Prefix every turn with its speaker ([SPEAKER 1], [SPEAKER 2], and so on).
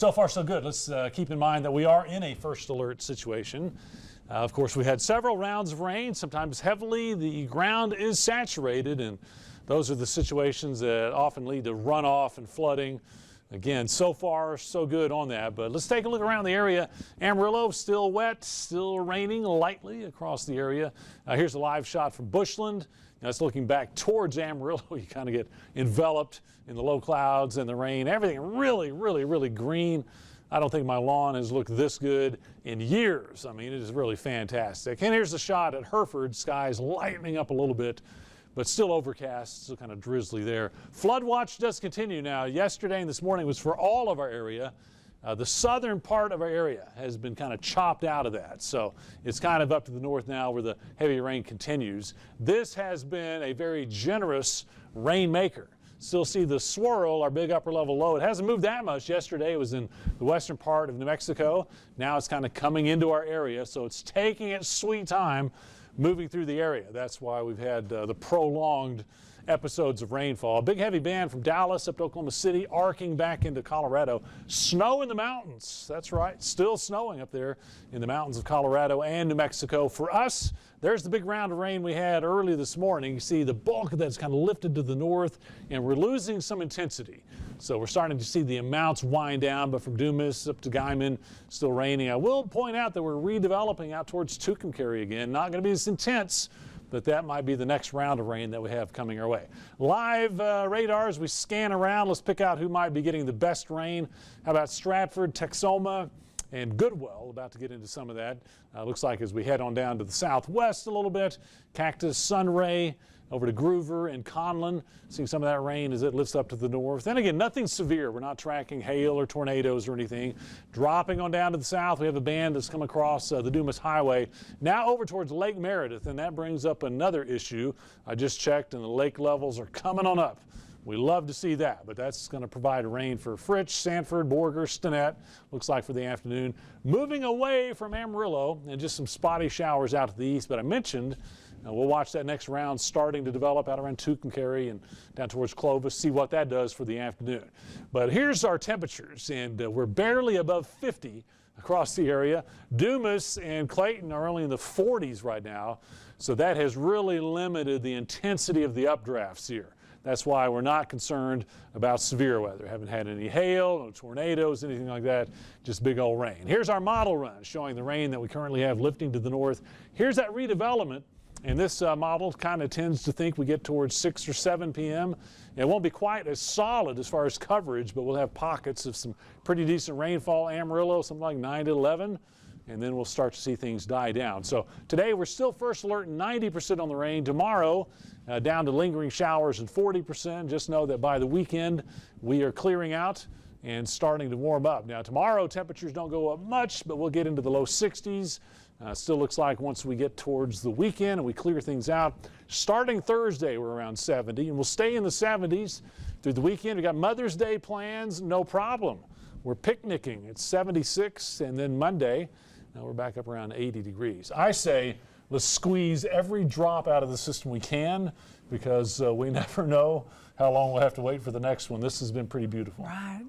[SPEAKER 1] So far, so good. Let's keep in mind that we are in a first alert situation. Of course, we had several rounds of rain, sometimes heavily. The ground is saturated, and those are the situations that often lead to runoff and flooding. Again, so far, so good on that. But let's take a look around the area. Amarillo, still wet, still raining lightly across the area. Here's a live shot from Bushland. That's looking back towards Amarillo. You kind of get enveloped in the low clouds and the rain. Everything really, really, really green. I don't think my lawn has looked this good in years. I mean, it is really fantastic. And here's a shot at Hereford. Skies lightening up a little bit, but still overcast, still kind of drizzly there. Flood watch does continue now. Yesterday and this morning was for all of our area. The southern part of our area has been kind of chopped out of that. So it's kind of up to the north now where the heavy rain continues. This has been a very generous rainmaker. Still see the swirl, our big upper level low. It hasn't moved that much. Yesterday it was in the western part of New Mexico. Now it's kind of coming into our area. So it's taking its sweet time moving through the area. That's why we've had the prolonged episodes of rainfall. A big heavy band from Dallas up to Oklahoma City, arcing back into Colorado. Snow in the mountains. That's right. Still snowing up there in the mountains of Colorado and New Mexico. For us, there's the big round of rain we had early this morning. You see the bulk of that's kind of lifted to the north, and we're losing some intensity. So we're starting to see the amounts wind down, but from Dumas up to Guyman, still raining. I will point out that we're redeveloping out towards Tucumcari again. Not going to be as intense, but that might be the next round of rain that we have coming our way. Live radar as we scan around. Let's pick out who might be getting the best rain. How about Stratford, Texoma, and Goodwell? About to get into some of that. Looks like as we head on down to the southwest a little bit, Cactus, Sunray, over to Groover and Conlin, seeing some of that rain as it lifts up to the north. And again, nothing severe. We're not tracking hail or tornadoes or anything. Dropping on down to the south, we have a band that's come across the Dumas Highway, now over towards Lake Meredith, and that brings up another issue. I just checked, and the lake levels are coming on up. We love to see that, but that's going to provide rain for Fritch, Sanford, Borger, Stinnett, looks like for the afternoon. Moving away from Amarillo, and just some spotty showers out to the east, but I mentioned we'll watch that next round starting to develop out around Tucumcari and down towards Clovis, see what that does for the afternoon. But here's our temperatures, and we're barely above 50 across the area. Dumas and Clayton are only in the 40s right now, so that has really limited the intensity of the updrafts here. That's why we're not concerned about severe weather. Haven't had any hail, no tornadoes, anything like that, just big old rain. Here's our model run showing the rain that we currently have lifting to the north. Here's that redevelopment. And this model kind of tends to think we get towards 6 or 7 p.m. It won't be quite as solid as far as coverage, but we'll have pockets of some pretty decent rainfall. Amarillo, something like 9 to 11, and then we'll start to see things die down. So today we're still first alert, 90% on the rain. Tomorrow, down to lingering showers and 40%. Just know that by the weekend, we are clearing out and starting to warm up. Now tomorrow, temperatures don't go up much, but we'll get into the low 60s. Still looks like once we get towards the weekend and we clear things out, starting Thursday we're around 70, and we'll stay in the 70s through the weekend. We got Mother's Day plans, no problem. We're picnicking at 76, and then Monday, now we're back up around 80 degrees. I say let's squeeze every drop out of the system we can, because we never know how long we'll have to wait for the next one. This has been pretty beautiful.
[SPEAKER 2] Right.